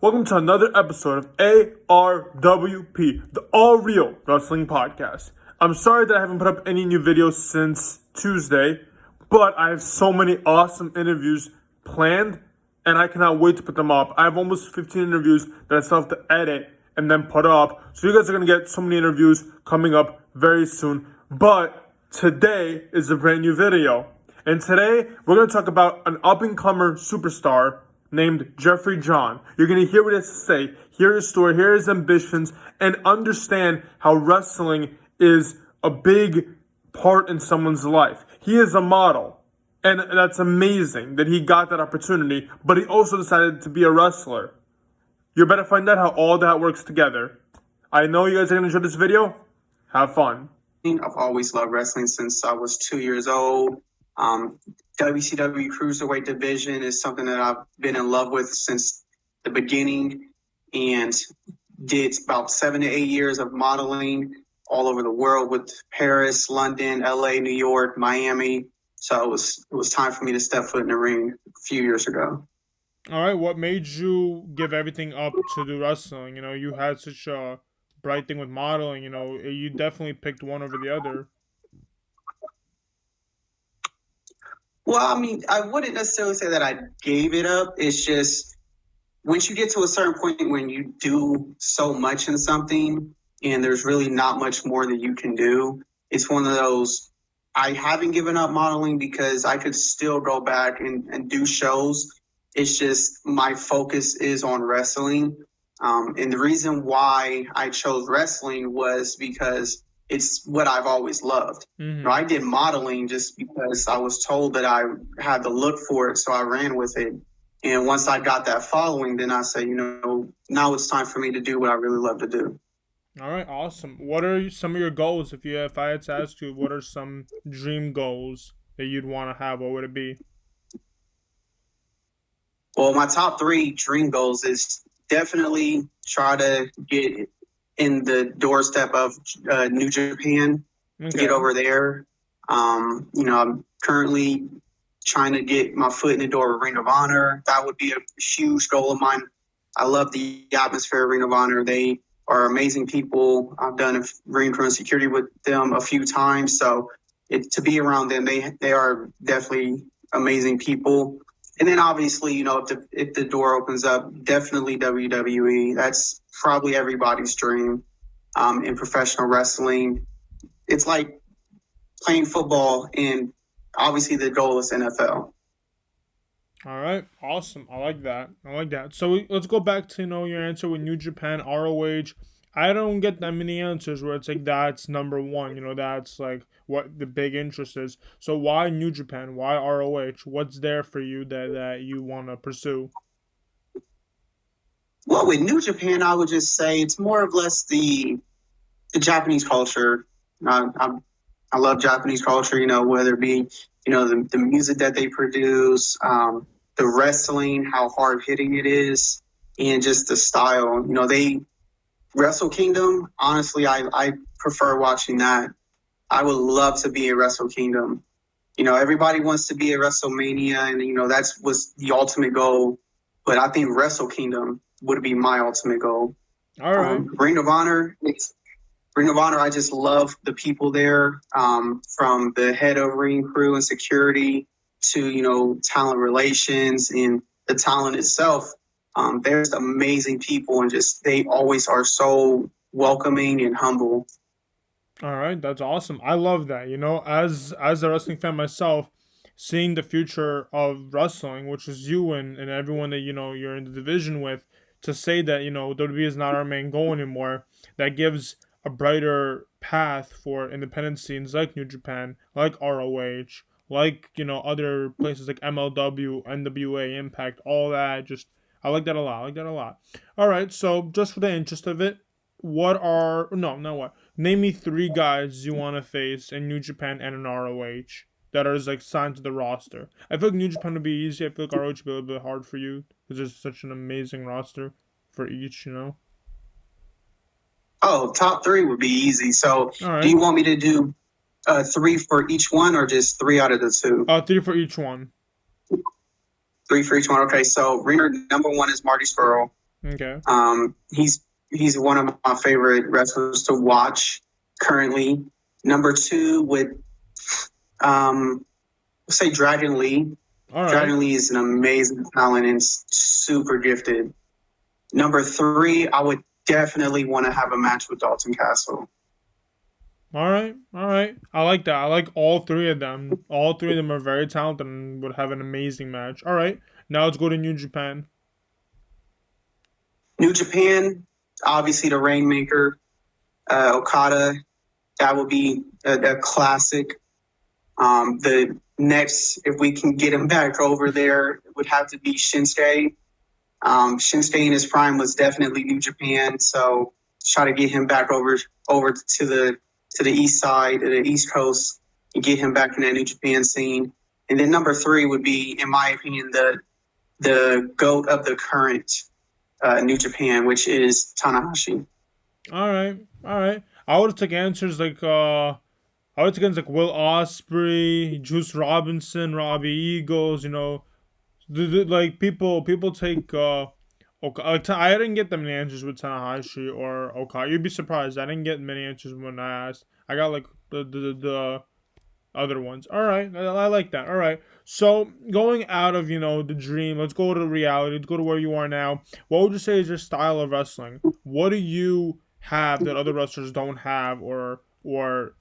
Welcome to another episode of ARWP, the All Real Wrestling Podcast. I'm sorry that I haven't put up any new videos since Tuesday, but I have so many awesome interviews planned, and I cannot wait to put them up. I have almost 15 interviews that I still have to edit and then put up, so you guys are going to get so many interviews coming up very soon. But today is a brand new video, and today we're going to talk about an up-and-comer superstar named Jeffrey John. You're going to hear what he has to say, hear his story, hear his ambitions, and understand how wrestling is a big part in someone's life. He is a model, and that's amazing that he got that opportunity, but he also decided to be a wrestler. You're about to find out how all that works together. I know you guys are going to enjoy this video. Have fun. I've always loved wrestling since I was 2 years old. WCW Cruiserweight division is something that I've been in love with since the beginning, and did about 7 to 8 years of modeling all over the world with Paris, London, LA, New York, Miami. So it was time for me to step foot in the ring a few years ago. All right, what made you give everything up to do wrestling? You know, you had such a bright thing with modeling, you know, you definitely picked one over the other. Well, I mean, I wouldn't necessarily say that I gave it up. It's just once you get to a certain point when you do so much in something and there's really not much more that you can do, it's one of those, I haven't given up modeling because I could still go back and do shows. It's just my focus is on wrestling. And the reason why I chose wrestling was because it's what I've always loved. Mm-hmm. You know, I did modeling just because I was told that I had to look for it, so I ran with it. And once I got that following, then I said, you know, now it's time for me to do what I really love to do. All right, awesome. What are some of your goals? If I had to ask you, what are some dream goals that you'd want to have? What would it be? Well, my top 3 dream goals is definitely try to get in the doorstep of New Japan, to get over there. You know, I'm currently trying to get my foot in the door of Ring of Honor. That would be a huge goal of mine. I love the atmosphere of Ring of Honor. They are amazing people. I've done ring crew and security with them a few times. So to be around them, they are definitely amazing people. And then obviously, you know, if the door opens up, definitely WWE. That's probably everybody's dream in professional wrestling. It's like playing football, and obviously the goal is NFL. All right, awesome. I like that. So let's go back to, you know, your answer with New Japan, ROH. I don't get that many answers where it's like that's number one. You know, that's like what the big interest is. So why New Japan? Why ROH? What's there for you that you want to pursue? Well, with New Japan, I would just say it's more or less the Japanese culture. I love Japanese culture, you know, whether it be, you know, the music that they produce, the wrestling, how hard-hitting it is, and just the style. You know, Wrestle Kingdom, honestly, I prefer watching that. I would love to be a Wrestle Kingdom. You know, everybody wants to be a WrestleMania, and, you know, was the ultimate goal. But I think Wrestle Kingdom would be my ultimate goal. All right. Ring of Honor, I just love the people there, from the head of ring crew and security to, you know, talent relations and the talent itself. There's amazing people, and just they always are so welcoming and humble. All right, that's awesome. I love that. You know, as a wrestling fan myself, seeing the future of wrestling, which is you and everyone that, you know, you're in the division with, to say that, you know, WWE is not our main goal anymore, that gives a brighter path for independent scenes like New Japan, like ROH, like, you know, other places like MLW, NWA, Impact, all that. Just, I like that a lot. All right, so just for the interest of it, name me 3 guys you want to face in New Japan and in ROH that are like signed to the roster. I feel like New Japan would be easy. I feel like ROH would be a little bit hard for you because there's such an amazing roster for each, you know. Oh, top 3 would be easy. So right. Do you want me to do 3 for each one, or just 3 out of the 2? 3 for each one. 3 for each one. Okay, so ringer number 1 is Marty Scurll. Okay. He's one of my favorite wrestlers to watch currently. Number two would say Dragon Lee. All right. Dragon Lee is an amazing talent and super gifted. Number three, I would definitely want to have a match with Dalton Castle. All right. All right. I like that. I like all three of them. All three of them are very talented and would have an amazing match. All right. Now let's go to New Japan. New Japan, obviously the Rainmaker, Okada. That would be a classic. The next, if we can get him back over there, it would have to be Shinsuke. Shinsuke in his prime was definitely New Japan, so try to get him back over to the east side, to the East Coast, and get him back in that New Japan scene. And then number three would be, in my opinion, the GOAT of the current New Japan, which is Tanahashi. All right. All right. I would take answers like I would take answers like Will Ospreay, Juice Robinson, Robbie Eagles. You know, like people take I didn't get that many answers with Tanahashi or Okada. You'd be surprised. I didn't get many answers when I asked. I got like the other ones. All right, I like that. All right. So going out of the dream, let's go to reality. Let's go to where you are now. What would you say is your style of wrestling? What do you have that other wrestlers don't have, or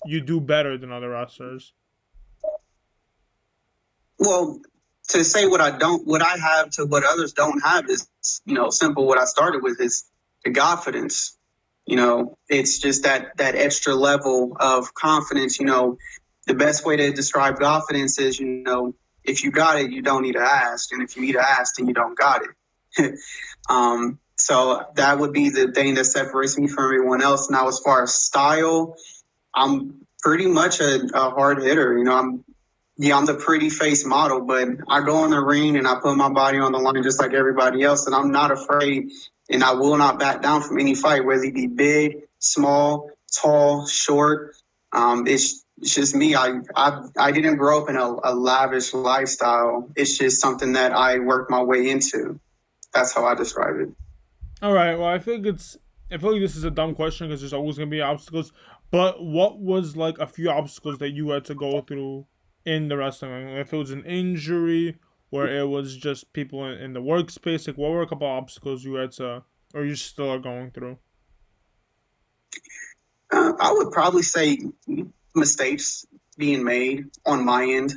you do better than other wrestlers? Well, to say what I have to what others don't have is, simple. What I started with is the confidence. It's just that extra level of confidence. The best way to describe confidence is, if you got it, you don't need to ask, and if you need to ask, then you don't got it. So that would be the thing that separates me from everyone else. Now, as far as style, I'm pretty much a hard hitter. I'm the pretty face model, but I go in the ring and I put my body on the line just like everybody else, and I'm not afraid, and I will not back down from any fight, whether it be big, small, tall, short. It's just me. I didn't grow up in a lavish lifestyle. It's just something that I worked my way into. That's how I describe it. All right. Well, I feel like this is a dumb question because there's always gonna be obstacles. But what was like a few obstacles that you had to go through in the wrestling? Like, if it was an injury or it was just people in the workspace, like what were a couple obstacles you had to, or you still are going through? I would probably say mistakes being made on my end,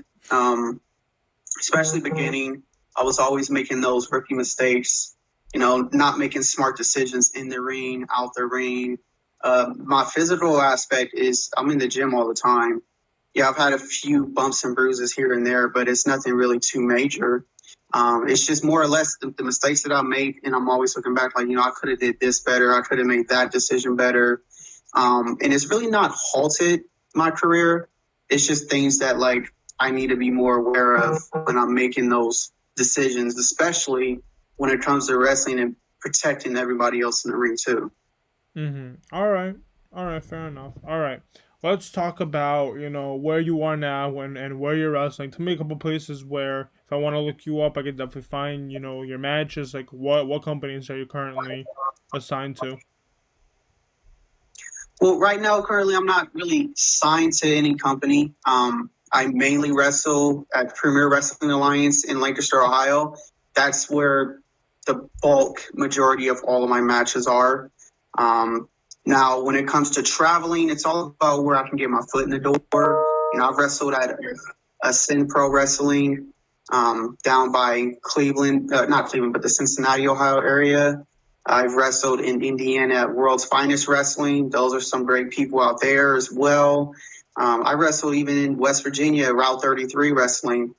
especially beginning. I was always making those rookie mistakes, not making smart decisions in the ring, out the ring. My physical aspect is I'm in the gym all the time. Yeah, I've had a few bumps and bruises here and there, but it's nothing really too major. It's just more or less the mistakes that I made, and I'm always looking back like, I could have did this better. I could have made that decision better. And it's really not halted my career. It's just things that like I need to be more aware of when I'm making those decisions, especially when it comes to wrestling and protecting everybody else in the ring too. All right. All right. Fair enough. All right. Let's talk about where you are now and where you're wrestling. To me, a couple places where if I want to look you up, I could definitely find your matches. Like what companies are you currently assigned to? Well, right now, currently, I'm not really signed to any company. I mainly wrestle at Premier Wrestling Alliance in Lancaster, Ohio. That's where the bulk majority of all of my matches are. Now, when it comes to traveling, it's all about where I can get my foot in the door. I've wrestled at Ascend Pro Wrestling down by Cleveland, not Cleveland, but the Cincinnati, Ohio area. I've wrestled in Indiana at World's Finest Wrestling. Those are some great people out there as well. I wrestled even in West Virginia, Route 33 Wrestling.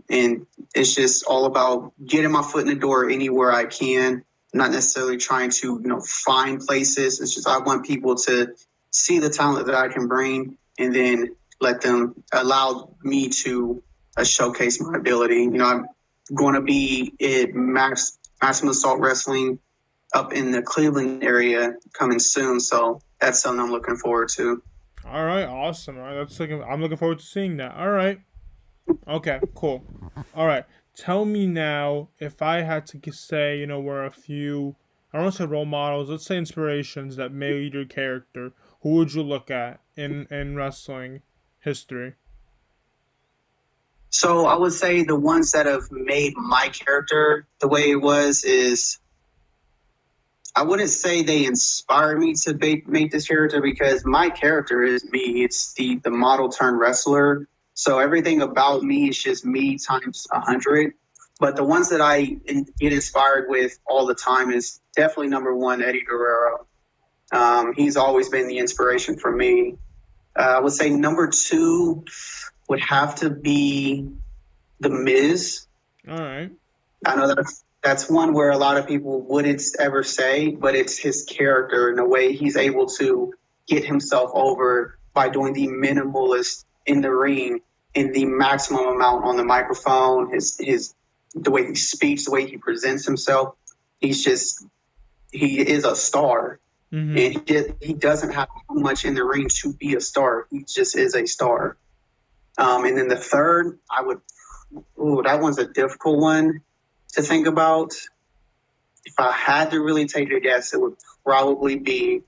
And it's just all about getting my foot in the door anywhere I can, not necessarily trying to, find places. It's just I want people to see the talent that I can bring and then let them allow me to showcase my ability. I'm going to be at Maximum Assault Wrestling up in the Cleveland area coming soon. So that's something I'm looking forward to. All right, awesome. All right, I'm looking forward to seeing that. All right. Okay, cool. All right. tell me now, if I had to say, were a few, I don't want to say role models, let's say inspirations that made your character, who would you look at in wrestling history? So I would say the ones that have made my character the way it was is, I wouldn't say they inspired me to make this character, because my character is me. It's the model turned wrestler. So everything about me is just me times 100. But the ones that get inspired with all the time is definitely number one, Eddie Guerrero. He's always been the inspiration for me. I would say number two would have to be The Miz. All right. I know that's one where a lot of people wouldn't ever say, but it's his character and the way he's able to get himself over by doing the minimalist in the ring and the maximum amount on the microphone. His the way he speaks, the way he presents himself. He is a star, Mm-hmm. and he doesn't have too much in the ring to be a star. He just is a star. And then the third, that one's a difficult one to think about. If I had to really take a guess, it would probably be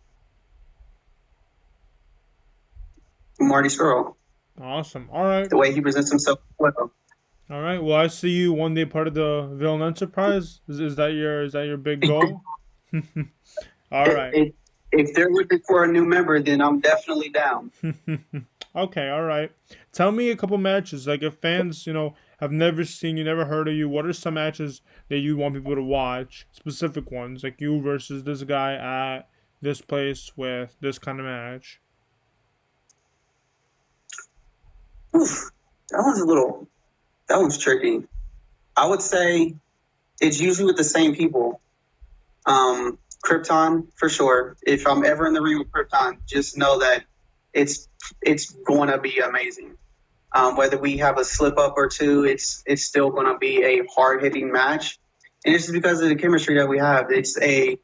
Marty Skrull. Awesome. All right. The way he presents himself. Well, All right. Well, I see you one day part of the Villain Enterprise. Is that your big goal? All right. if they're looking for a new member, then I'm definitely down. Okay, all right. Tell me a couple matches. Like if fans, have never seen you, never heard of you, what are some matches that you want people to watch? Specific ones, like you versus this guy at this place with this kind of match. Oof, that one's tricky. I would say it's usually with the same people. Krypton for sure. If I'm ever in the ring with Krypton, just know that it's going to be amazing. Whether we have a slip up or two, it's still going to be a hard hitting match, and it's just because of the chemistry that we have. It's a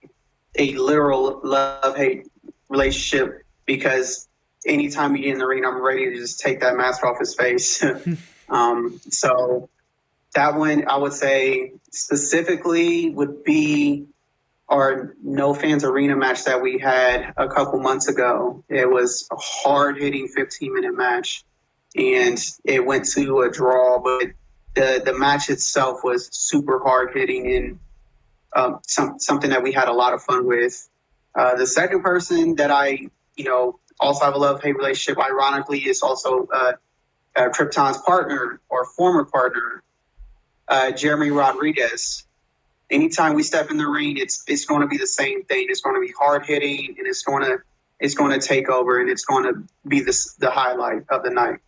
literal love hate relationship, because anytime we get in the ring, I'm ready to just take that mask off his face. So that one, I would say specifically, would be our No Fans Arena match that we had a couple months ago. It was a hard hitting 15-minute match, and it went to a draw, but the match itself was super hard hitting, and something that we had a lot of fun with. The second person that I, also have a love hate relationship, ironically, is also Krypton's partner or former partner, Jeremy Rodriguez. Anytime we step in the ring, it's going to be the same thing. It's going to be hard hitting, and it's going to take over, and it's going to be the highlight of the night.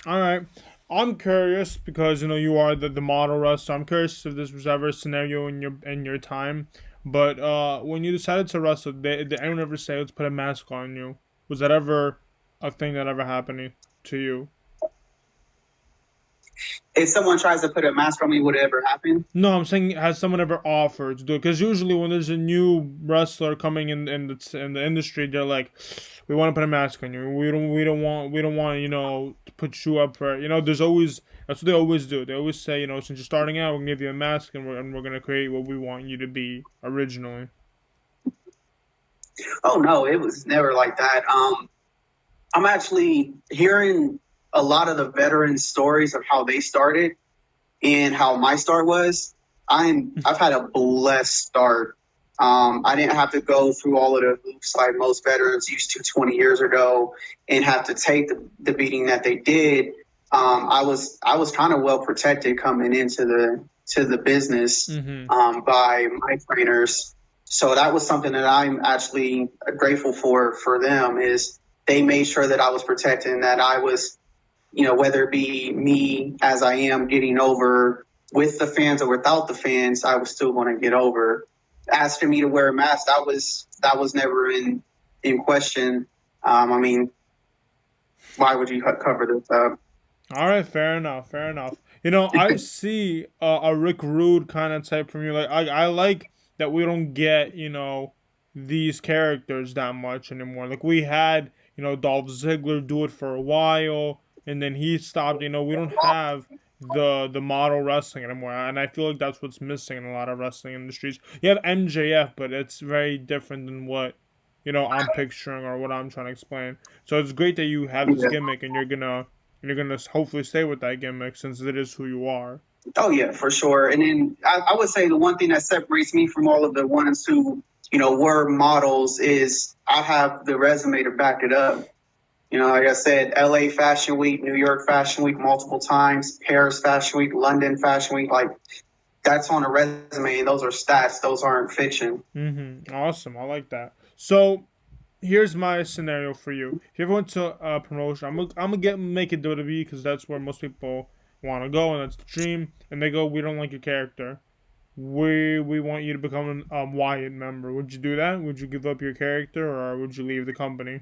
All right. I'm curious because you are the model wrestler. I'm curious if this was ever a scenario in your time. But when you decided to wrestle, did anyone ever say, "Let's put a mask on you"? Was that ever a thing that ever happened to you? If someone tries to put a mask on me, would it ever happen? No, I'm saying, has someone ever offered to do it? Because usually when there's a new wrestler coming in the industry, they're like, "We want to put a mask on you. We don't want to put you up for There's always that's what they always do. They always say, since you're starting out, we're gonna give you a mask, and we're gonna create what we want you to be originally. Oh no, it was never like that. I'm actually hearing a lot of the veteran stories of how they started and how my start was. I've had a blessed start. I didn't have to go through all of the hoops like most veterans used to 20 years ago and have to take the beating that they did. I was kind of well protected coming into the business Mm-hmm. by my trainers. So that was something that I'm actually grateful for them, is they made sure that I was protected and that I was, whether it be me as I am getting over with the fans or without the fans, I was still going to get over. Asking me to wear a mask, that was never in question. I mean, why would you cover this up? All right, fair enough, fair enough. I see a Rick Rude kind of type from you. Like, I like that we don't get these characters that much anymore. Like we had Dolph Ziggler do it for a while, and then he stopped. We don't have the model wrestling anymore, and I feel like that's what's missing in a lot of wrestling industries. You have MJF, but it's very different than what I'm picturing or what I'm trying to explain. So it's great that you have this Yeah. gimmick, and you're gonna hopefully stay with that gimmick since it is who you are. Oh yeah, for sure. And then I would say the one thing that separates me from all of the ones who, were models is I have the resume to back it up. Like I said, LA Fashion Week, New York Fashion Week multiple times, Paris Fashion Week, London Fashion Week, like that's on a resume and those are stats. Those aren't fiction. Awesome, I like that. So here's my scenario for you. If you ever went to a promotion, I'm gonna make it WWE because that's where most people want to go, and that's the dream. And they go, we don't like your character. We want you to become a Wyatt member. Would you do that? Would you give up your character, or would you leave the company?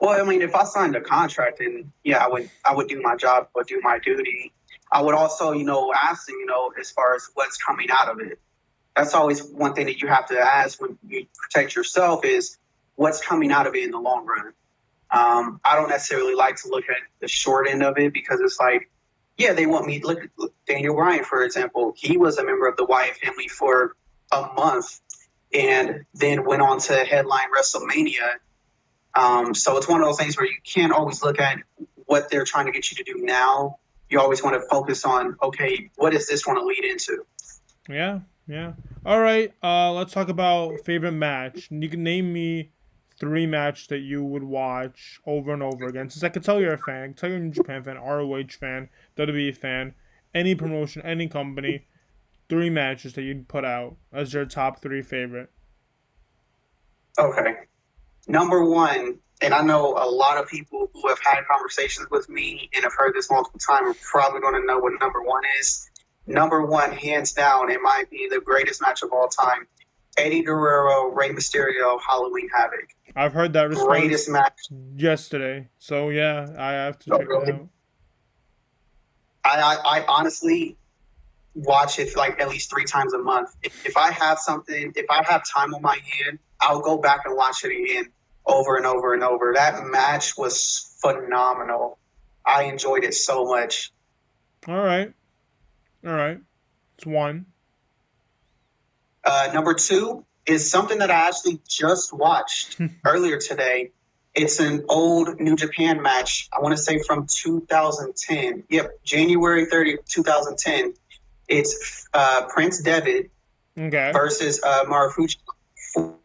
Well, I mean, if I signed a contract, and yeah, I would do my job, would do my duty. I would also, ask them, as far as what's coming out of it. That's always one thing that you have to ask when you protect yourself is what's coming out of it in the long run. I don't necessarily like to look at the short end of it because it's like, yeah, they want me. Look at Daniel Bryan, for example. He was a member of the Wyatt family for a month and then went on to headline WrestleMania. So it's one of those things where you can't always look at what they're trying to get you to do now. You always want to focus on, okay, what does this want to lead into? Yeah, yeah. All right. Let's talk about favorite match. You can name me three matches that you would watch over and over again. Since I could tell you're a fan, I can tell you're a New Japan fan, ROH fan, WWE fan, any promotion, any company. Three matches that you'd put out as your top three favorite. Okay. Number one, and I know a lot of people who have had conversations with me and have heard this multiple times are probably going to know what number one is. Number one, hands down, it might be the greatest match of all time. Eddie Guerrero, Rey Mysterio, Halloween Havoc. I've heard that response Greatest match. yesterday, so yeah, I have to Oh, check it really? out. I honestly watch it like at least 3 times a month. If I have something, if I have time on my hand, I'll go back and watch it again over and over and over. That match was phenomenal. I enjoyed it so much. All right, all right. It's one. Number two is something that I actually just watched earlier today. It's an old New Japan match. I want to say from 2010. Yep, January 30th, 2010. It's Prince Devitt Okay. versus Marufuji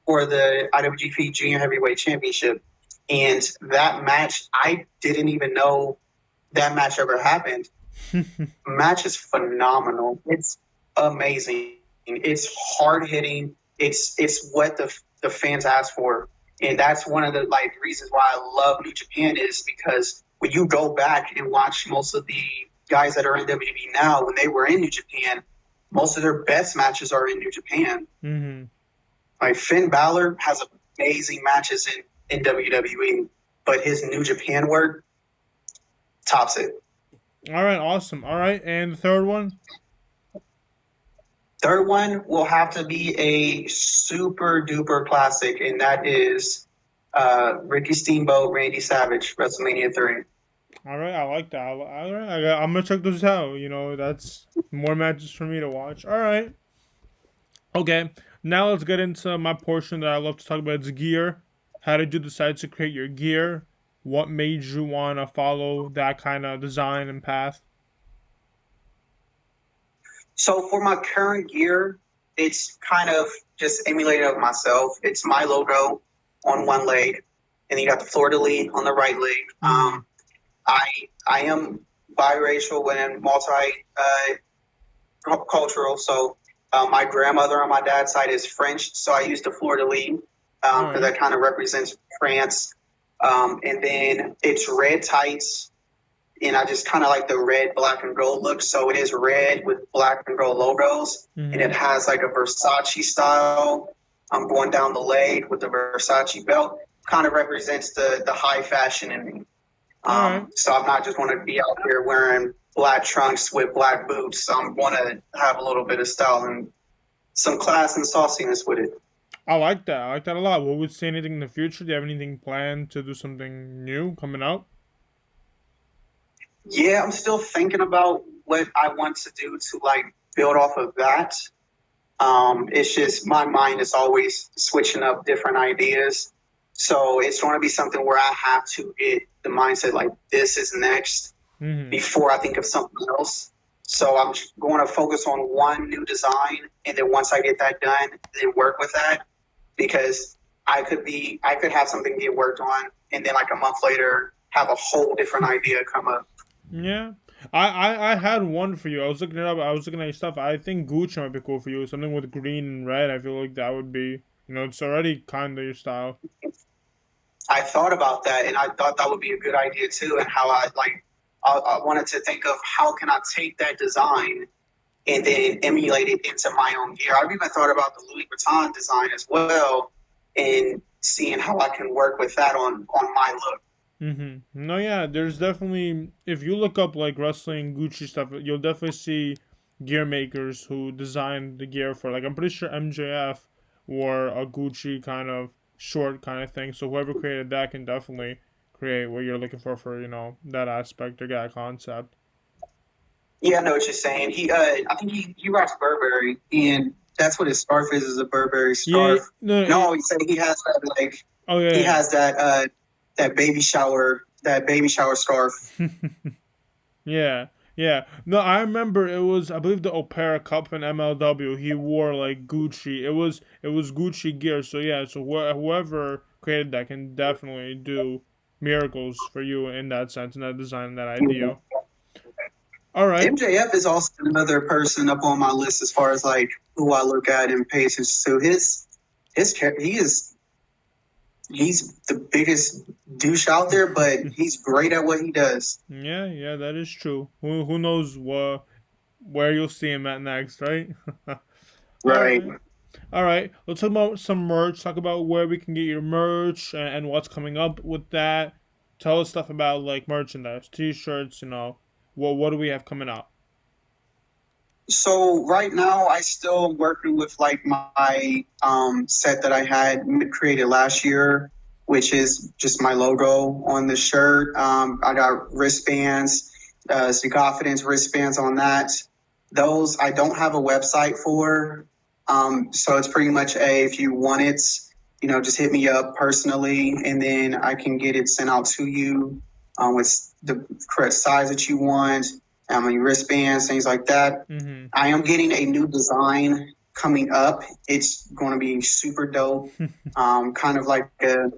for the IWGP Junior Heavyweight Championship. And that match, I didn't even know that match ever happened. Match is phenomenal. It's amazing. It's hard hitting. It's what the fans ask for, and that's one of the reasons why I love New Japan is because when you go back and watch most of the guys that are in WWE now, when they were in New Japan, most of their best matches are in New Japan. Mm-hmm. Like Finn Balor has amazing matches in WWE, but his New Japan work tops it. All right, awesome. All right, and the third one? Third one will have to be a super duper classic, and that is Ricky Steamboat, Randy Savage, WrestleMania 3. All right, I like that. All right, I'm gonna check those out. That's more matches for me to watch. All right. Okay, now let's get into my portion that I love to talk about. It's gear. How did you decide to create your gear? What made you want to follow that kind of design and path? So for my current gear, it's kind of just emulated of myself. It's my logo on one leg, and then you got the fleur de lis on the right leg. I am biracial and multi-cultural. So my grandmother on my dad's side is French, so I use the fleur de lis because that kind of represents France. And then it's red tights, and I just kind of like the red, black, and gold look. So it is red with black and gold logos, and it has like a Versace style. I'm going down the leg with the Versace belt. Kind of represents the high fashion in me. So I'm not just want to be out here wearing black trunks with black boots. I want to have a little bit of style and some class and sauciness with it. I like that. I like that a lot. What would say anything in the future? Do you have anything planned to do something new coming up? Yeah, I'm still thinking about what I want to do to like build off of that. It's just my mind is always switching up different ideas. So it's going to be something where I have to get the mindset like this is next Mm-hmm. before I think of something else. So I'm going to focus on one new design, and then once I get that done, then work with that because I could have something get worked on, and then like a month later have a whole different idea come up. Yeah. I had one for you. I was looking it up. I was looking at your stuff. I think Gucci might be cool for you. Something with green and red. I feel like that would be, it's already kind of your style. I thought about that, and I thought that would be a good idea too. And how I wanted to think of how can I take that design and then emulate it into my own gear. I've even thought about the Louis Vuitton design as well, and seeing how I can work with that on my look. Mm-hmm. No, yeah, there's definitely, if you look up like wrestling Gucci stuff, you'll definitely see gear makers who design the gear for, like, I'm pretty sure MJF wore a Gucci kind of short kind of thing. So whoever created that can definitely create what you're looking for, that aspect or that concept. Yeah, I know what you're saying. I think he rocks Burberry, and that's what his scarf is a Burberry Yeah, scarf. no, And I always say he has that like oh he yeah, has that baby shower scarf. yeah. Yeah, yeah. No, I remember it was, I believe, the Opera Cup in MLW. He wore like Gucci. It was Gucci gear. So yeah, so whoever created that can definitely do miracles for you in that sense, in that design, in that idea. All right. MJF is also another person up on my list as far as like who I look at and pay attention to. He's the biggest douche out there, but he's great at what he does. Yeah, yeah, that is true. Who knows where you'll see him at next, right? All Right. right. All right, let's talk about some merch. Talk about where we can get your merch and what's coming up with that. Tell us stuff about like merchandise, t-shirts. What do we have coming up? So right now, I still working with like my set that I had created last year, which is just my logo on the shirt. I got wristbands, some confidence wristbands on that. Those I don't have a website for, so it's pretty much if you want it, just hit me up personally, and then I can get it sent out to you with the correct size that you want, your wristbands, things like that. Mm-hmm. I am getting a new design coming up. It's going to be super dope, kind of like a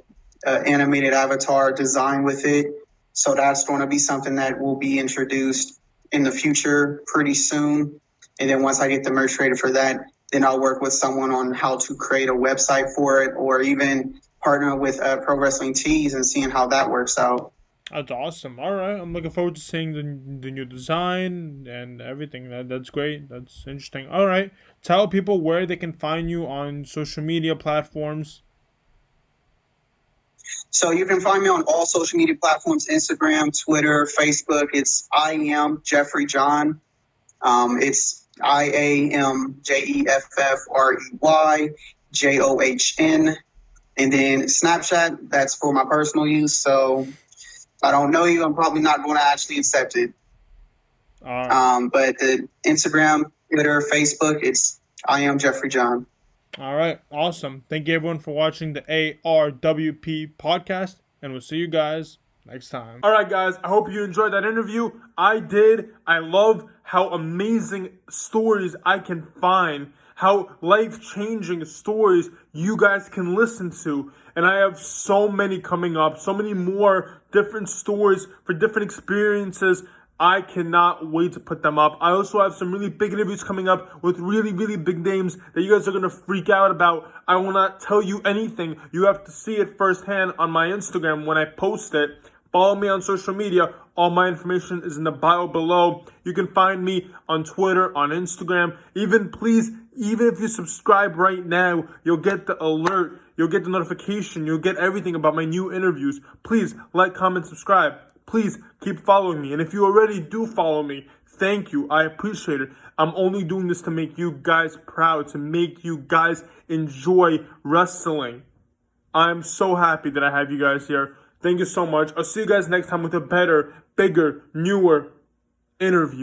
animated avatar design with it. So that's going to be something that will be introduced in the future pretty soon. And then once I get the merch created for that, then I'll work with someone on how to create a website for it, or even partner with Pro Wrestling Tees and seeing how that works out. That's awesome. All right, I'm looking forward to seeing the new design and everything. That's great. That's interesting. All right, tell people where they can find you on social media platforms. So you can find me on all social media platforms: Instagram, Twitter, Facebook. It's I am Jeffrey John. It's IAMJEFFREYJOHN. And then Snapchat, that's for my personal use. So if I don't know you, I'm probably not going to actually accept it. All right. But the Instagram, Twitter, Facebook, it's I am Jeffrey John. All right, awesome. Thank you everyone for watching the ARWP podcast, and we'll see you guys next time. All right, guys, I hope you enjoyed that interview. I did. I love how amazing stories I can find, how life-changing stories you guys can listen to. And I have so many coming up, so many more different stories for different experiences. I cannot wait to put them up. I also have some really big interviews coming up with really, really big names that you guys are going to freak out about. I will not tell you anything. You have to see it firsthand on my Instagram when I post it. Follow me on social media. All my information is in the bio below. You can find me on Twitter, on Instagram. Even if you subscribe right now, you'll get the alert. You'll get the notification. You'll get everything about my new interviews. Please like, comment, subscribe. Please keep following me. And if you already do follow me, thank you. I appreciate it. I'm only doing this to make you guys proud, to make you guys enjoy wrestling. I'm so happy that I have you guys here. Thank you so much. I'll see you guys next time with a better, bigger, newer interviews.